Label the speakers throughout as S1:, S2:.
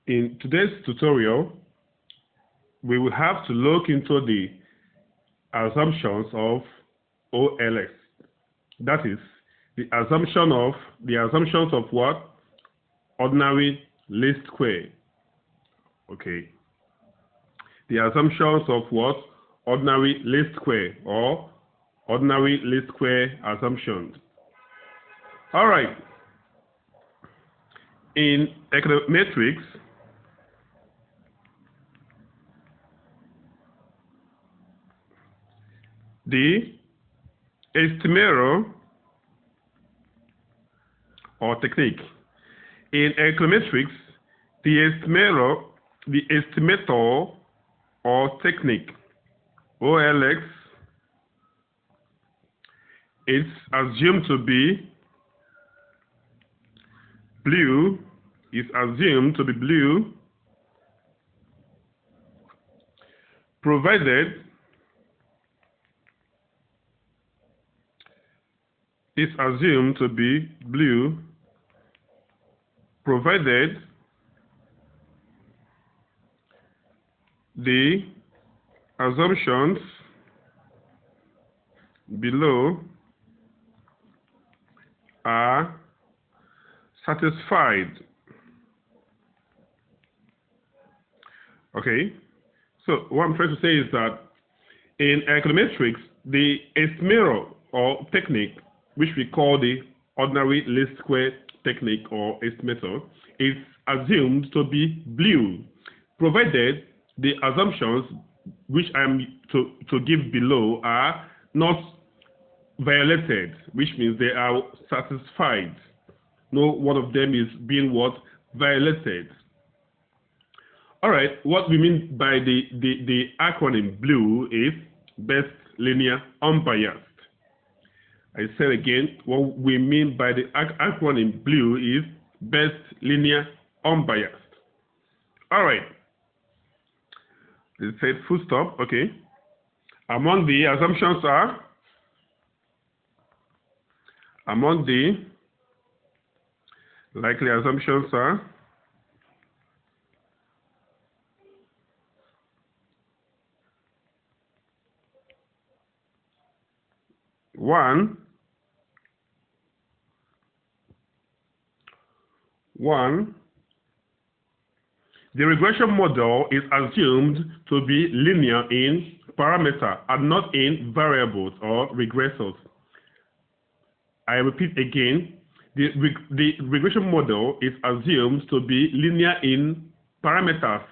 S1: In today's tutorial, we will have to look into the assumptions of OLS. That is, the assumptions of what? Ordinary least square. Okay. The assumptions of what? Ordinary least square or ordinary least square assumptions. All right. In econometrics, the estimator or technique. In econometrics, the estimator or technique, OLX, is assumed to be blue, provided the assumptions below are satisfied. Okay, so what I'm trying to say is that in econometrics, the estimator or technique, which we call the ordinary least square technique or estimator, is assumed to be blue, provided the assumptions which I'm to give below are not violated, which means they are satisfied. No one of them is being what? Violated. All right, what we mean by the acronym BLUE is best linear unbiased. I said again, what we mean by the acronym BLUE is best linear unbiased. All right. They said full stop, okay. Among the likely assumptions are one, the regression model is assumed to be linear in parameter and not in variables or regressors. I repeat again, the regression model is assumed to be linear in parameters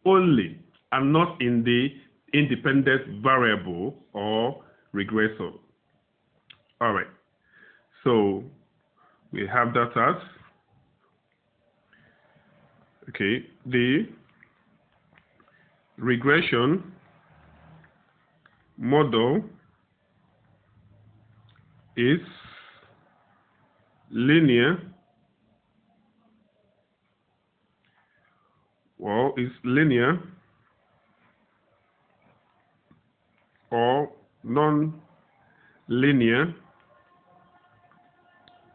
S1: only and not in the independent variable or regressor. All right, so we have that as, okay, the regression model is linear or non-linear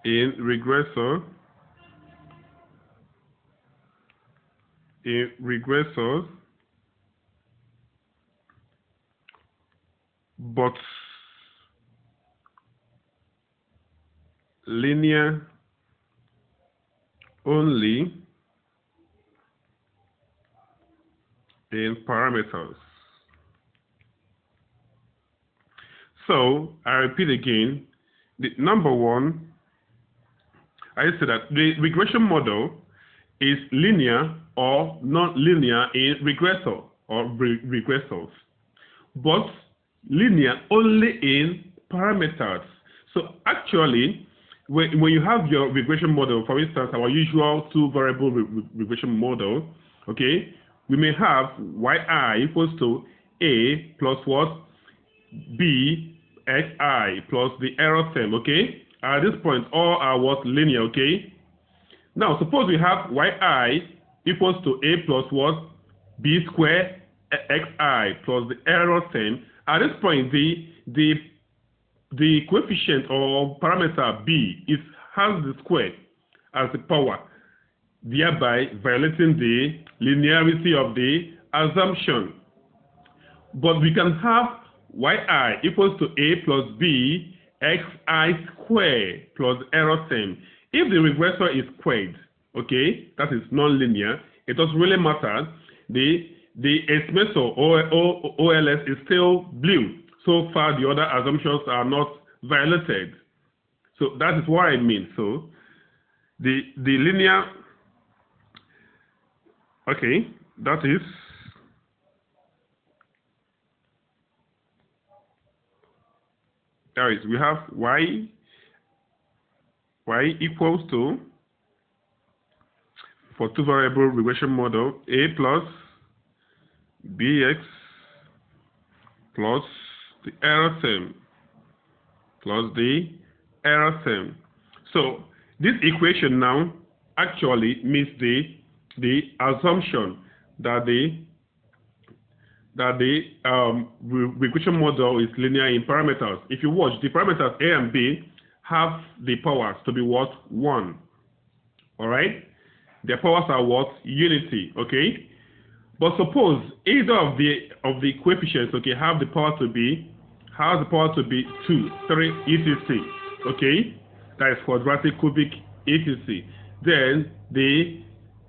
S1: in regressors, but linear only in parameters. So I repeat again, the number one, I said that the regression model is linear or non-linear in regressor or regressors, but linear only in parameters. So actually, when you have your regression model, for instance, our usual two-variable regression model, okay, we may have yi equals to a plus what? b xi plus the error term, okay? At this point, all are what? Linear, okay? Now, suppose we have yi equals to a plus what? b squared xi plus the error term. At this point, the coefficient or parameter b has the square as the power. thereby violating the linearity of the assumption. But we can have yi equals to a plus b xi squared plus error term. If the regressor is squared, okay, that is non-linear, it doesn't really matter. The estimator OLS is still blue. So far, the other assumptions are not violated. So that is what I mean. So the linear, okay, that is we have y equals to, for two variable regression model, a plus bx plus the error term plus the error term. So this equation now actually means the assumption that the regression model is linear in parameters. If you watch, the parameters a and b have the powers to be what? 1. All right? Their powers are what? Unity. Okay? But suppose either of the coefficients, okay, has the power to be 2, 3, etc. Okay? That is quadratic, cubic, etc. Then the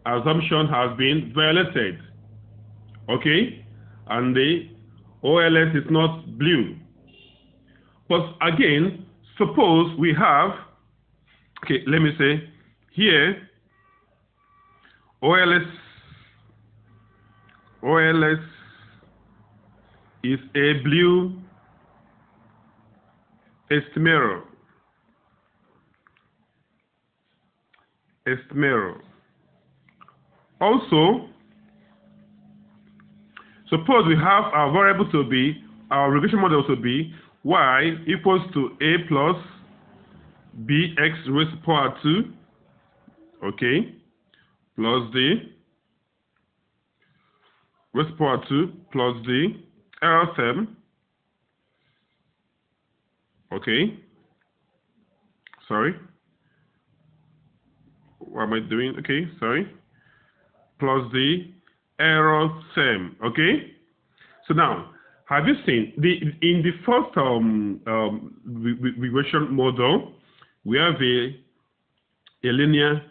S1: assumption has been violated. Okay? And the OLS is not blue. But again, suppose we have, okay, let me say here, OLS is a blue estimator. Also, suppose we have our variable to be, our regression model to be y equals to a plus bx raised to power 2, okay, plus the raised to power 2 plus the error term, okay, sorry, what am I doing? Okay, sorry, plus the error term, okay. So now, have you seen in the first regression model, we have a linear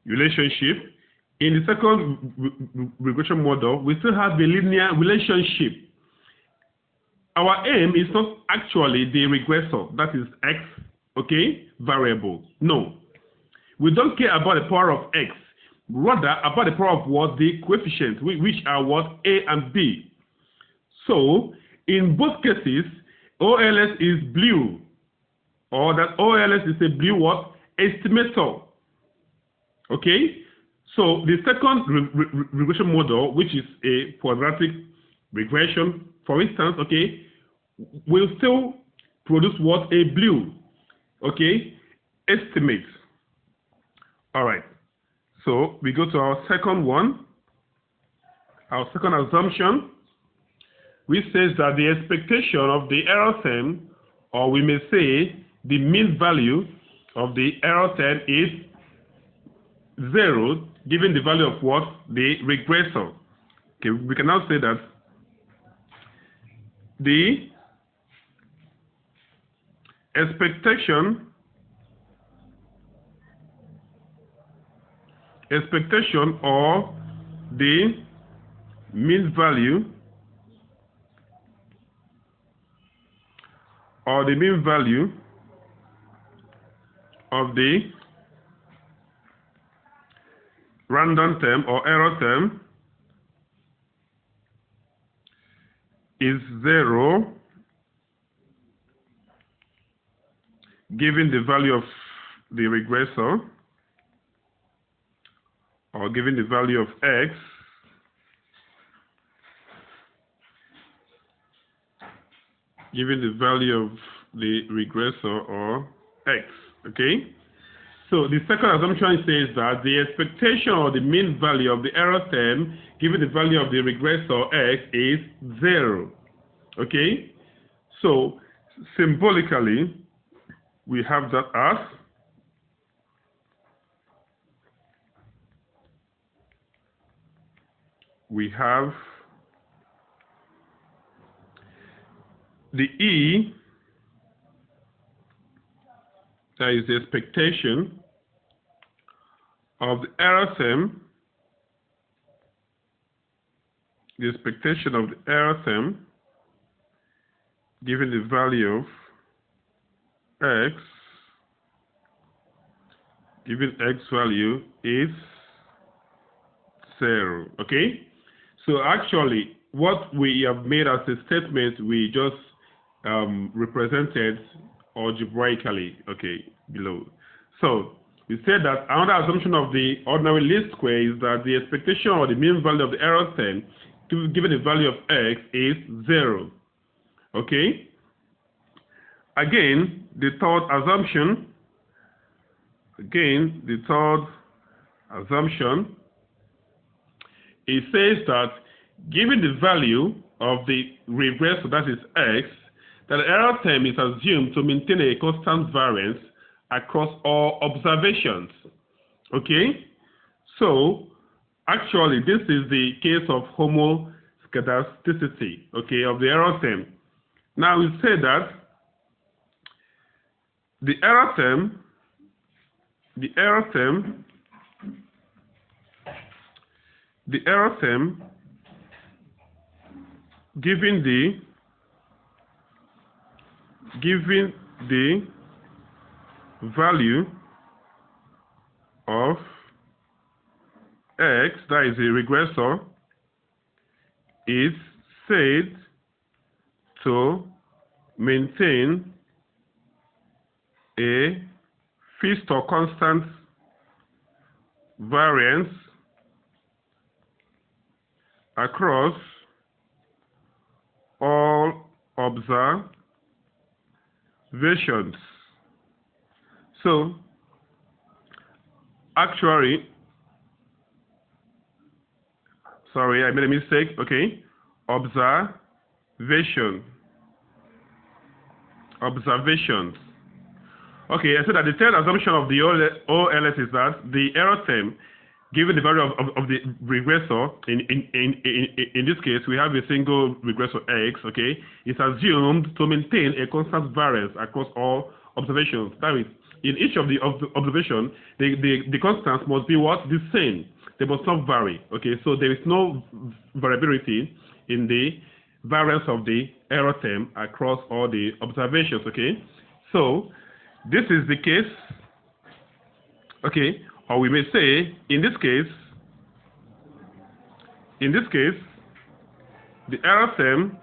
S1: relationship. In the second regression model, we still have the linear relationship. Our aim is not actually the regressor, that is x, okay, variable. No. We don't care about the power of x, rather about the power of what? The coefficients, which are what? A and b. So, in both cases, OLS is blue, or that OLS is a blue what? Estimator. Okay? So, the second regression model, which is a quadratic regression, for instance, okay, will still produce what? A blue, okay, estimate. All right. So, we go to our second one, our second assumption, which says that the expectation of the error term, or we may say the mean value of the error term, is 0, given the value of what? The regressor. Okay, we can now say that the expectation or the mean value of the random term or error term is 0, given the value of the regressor, or given the value of x, given the value of the regressor or x, okay? So the second assumption says that the expectation or the mean value of the error term given the value of the regressor x is 0, okay? So symbolically, we have that as we have the E, that is the expectation of the error term, the expectation of the error term given the value of x, given x value is 0. Okay? So actually, what we have made as a statement, we just represented algebraically, okay, below. So we said that another assumption of the ordinary least square is that the expectation or the mean value of the error term given the value of x is 0. Okay? Again, the third assumption, it says that given the value of the regressor, that is x, that the error term is assumed to maintain a constant variance across all observations. Okay? So, actually, this is the case of homoscedasticity, okay, of the error term. Now, we say that the error term given the value of x, that is a regressor, is said to maintain a fixed or constant variance across all observations. So, actually, sorry, I made a mistake, okay? Observations. Okay, I said that the third assumption of the OLS is that the error term, given the value of the regressor, in this case, we have a single regressor x, okay, is assumed to maintain a constant variance across all observations. That is, in each of the observation, the constants must be what? The same. They must not vary, okay? So there is no variability in the variance of the error term across all the observations, okay? So, this is the case, okay, or we may say, in this case, the error term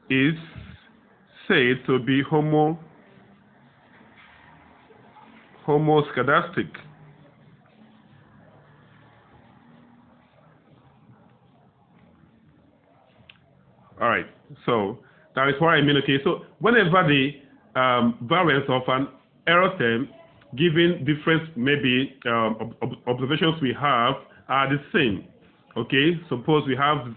S1: is said to be homoscedastic. All right, so that is what I mean. Okay, so whenever the variance of an error term given different maybe observations we have are the same. Okay, suppose we have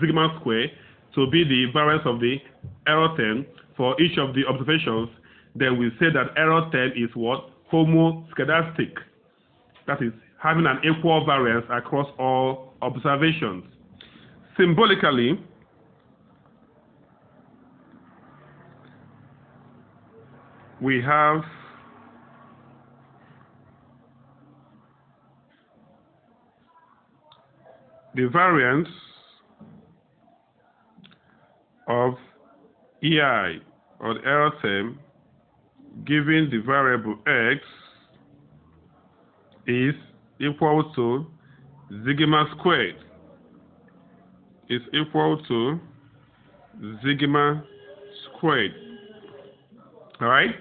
S1: sigma square to be the variance of the error term for each of the observations, then we say that error term is what? Homoscedastic. That is, having an equal variance across all observations. Symbolically, we have the variance of EI, or the error term, given the variable x is equal to sigma squared. Is equal to sigma squared. All right?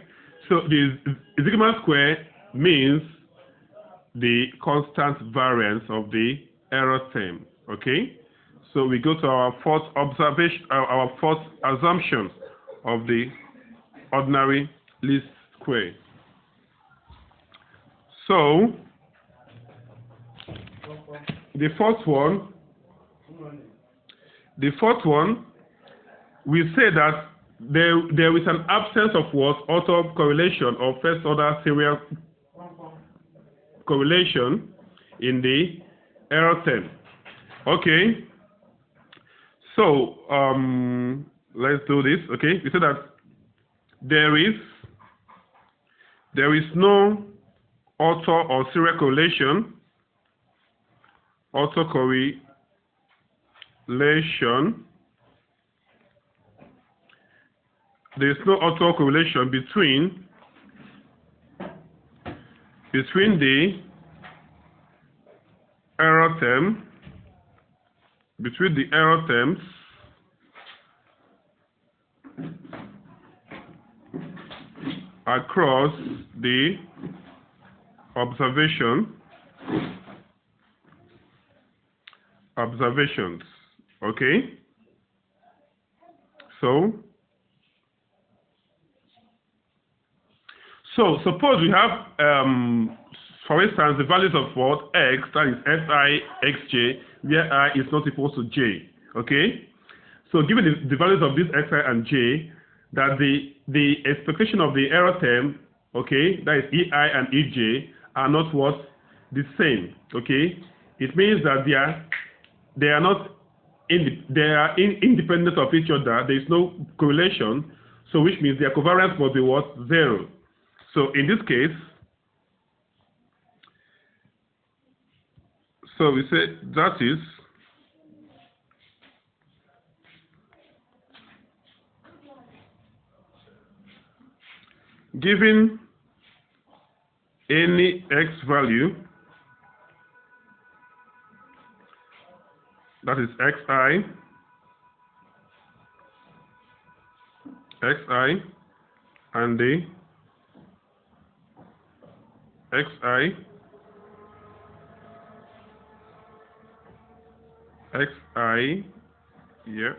S1: So the sigma squared means the constant variance of the error term. Okay? So we go to our fourth observation, our fourth assumption of the ordinary least square. So the fourth one, we say that there is an absence of what? Autocorrelation or first order serial correlation in the error term. Okay. So let's do this. Okay. We said that there is no auto or serial correlation. Autocorrelation. There is no autocorrelation between the error term, between the error terms across the observations. Okay. So suppose we have, for instance, the values of what x, that is si, xj, where I is not equal to j. Okay. So given the values of these xi and j, that the expectation of the error term, okay, that is ei and ej, are not what? The same. Okay. It means that they are independent of each other. There is no correlation. So which means their covariance must be what? 0. So in this case, so we say that is given any x value, that is xi, and the xi, yeah,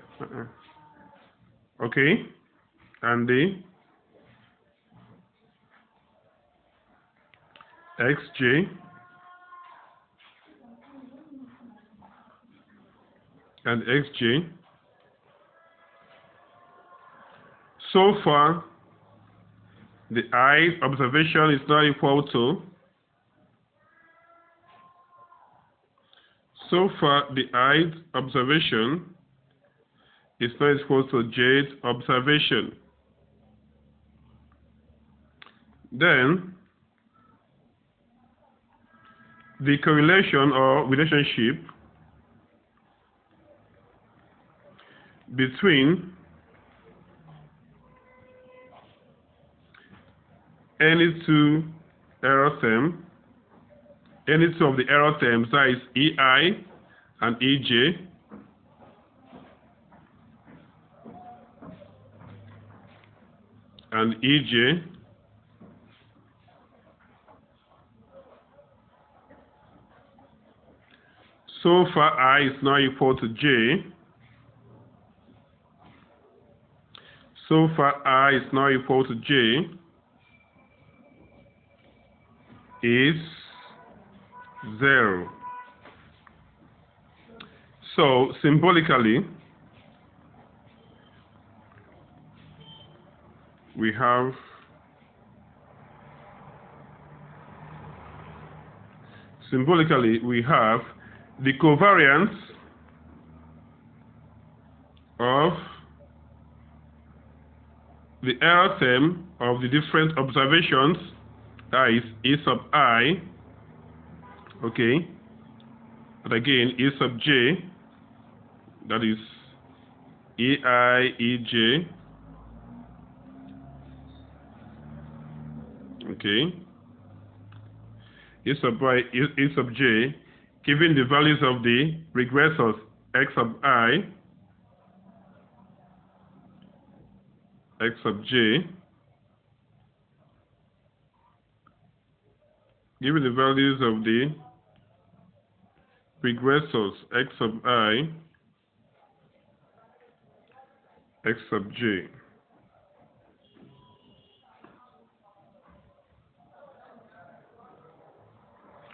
S1: okay, and the xj, and xj. So far, the I observation is not equal to, so far the I observation is not equal to j observation. Then the correlation or relationship between any two error term, any two of the error terms, that is ei and ej, and ej, so far I is not equal to j, so far I is not equal to j, is 0. So symbolically, we have the covariance of the error term of the different observations, that is A sub I, okay, and again A sub j, that is ei, ej, okay, A sub I, A sub j, given the values of the regressors x sub I, x sub j, given the values of the regressors x sub I, x sub j.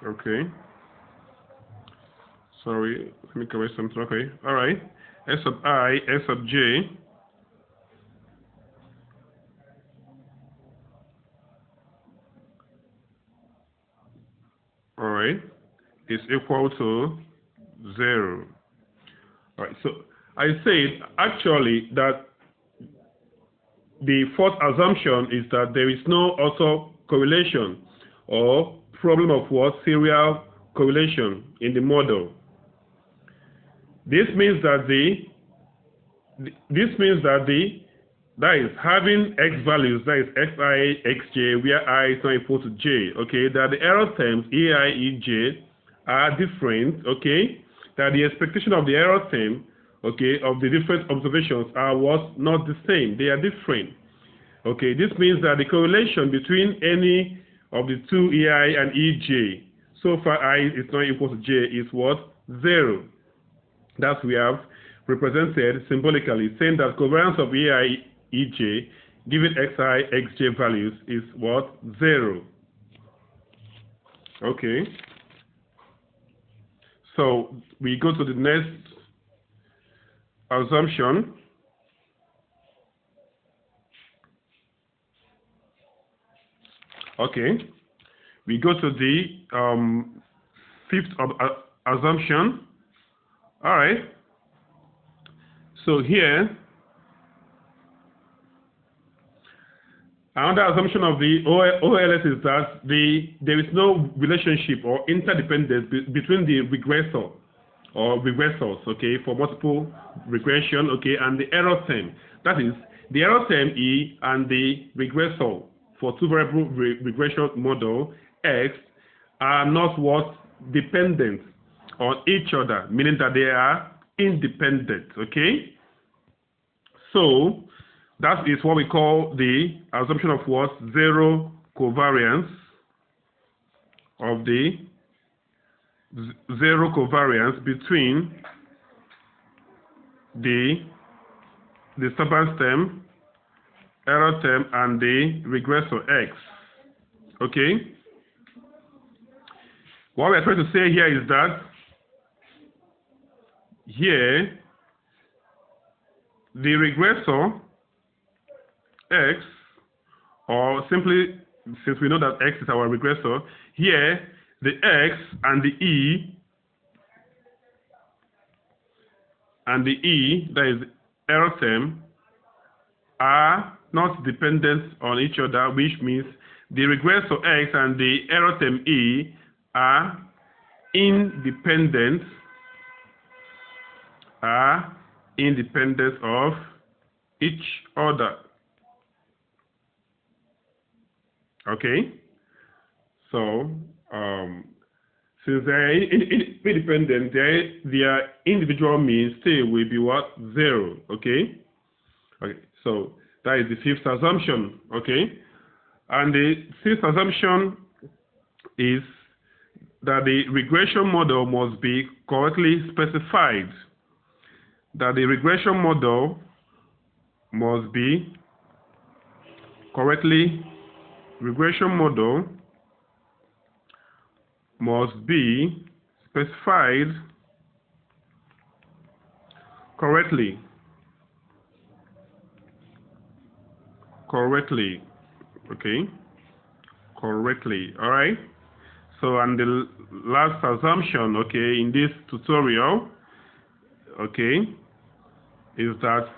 S1: Okay. Sorry, let me correct something. Okay. All right. S sub I, S sub j. right, is equal to 0. All right, so I said actually that the fourth assumption is that there is no autocorrelation or problem of what serial correlation in the model. This means that that is having x values, that is xi, xj, where I is not equal to j, okay, that the error terms ei, ej are different, okay, that the expectation of the error term, okay, of the different observations are what? Not the same, they are different. Okay, this means that the correlation between any of the two ei and ej, so far I is not equal to j, is what? 0. That we have represented symbolically, saying that covariance of ei, ej, given xi, xj values is what? 0. Okay. So we go to the next assumption. Okay. We go to the fifth assumption. All right. So here, another assumption of the OLS is that there is no relationship or interdependence between the regressor or regressors, okay, for multiple regression, okay, and the error term. That is, the error term E and the regressor for two variable regression model X are not what? Dependent on each other, meaning that they are independent, okay? So that is what we call the assumption of what? Zero covariance of the zero covariance between the disturbance term, error term, and the regressor X. Okay? What we're trying to say here is that here the regressor X, or simply, since we know that X is our regressor, here the X and the E, that is error term, are not dependent on each other, which means the regressor X and the error term E are independent of each other. Okay, so since they are independent, their individual means still will be what? 0. Okay. Okay. So that is the fifth assumption. Okay, and the sixth assumption is that the regression model must be correctly specified. That the regression model must be correctly specified correctly. Okay, correctly. All right. So, and the last assumption, okay, in this tutorial, okay, is that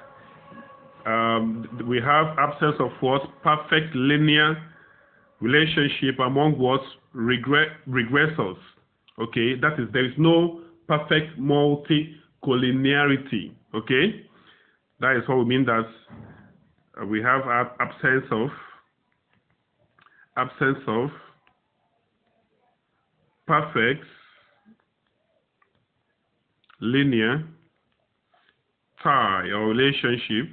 S1: we have absence of what? Perfect linear relationship among what? Regressors. Okay, that is, there is no perfect multi-collinearity. Okay, that is what we mean that we have absence of perfect linear tie or relationship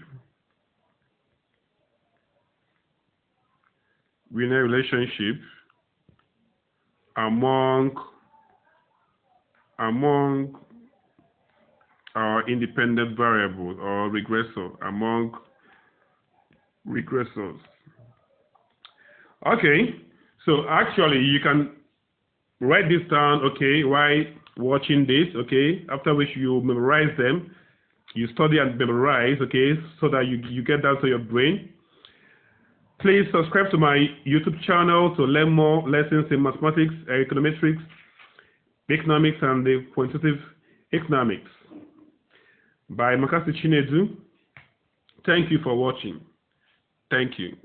S1: among our independent variables or among regressors. Okay, so actually you can write this down, okay, while watching this, okay, after which you memorize them. You study and memorize, okay, so that you get that to your brain. Please subscribe to my YouTube channel to learn more lessons in mathematics, econometrics, economics and the quantitative economics by Makasi Chinedu. Thank you for watching. Thank you.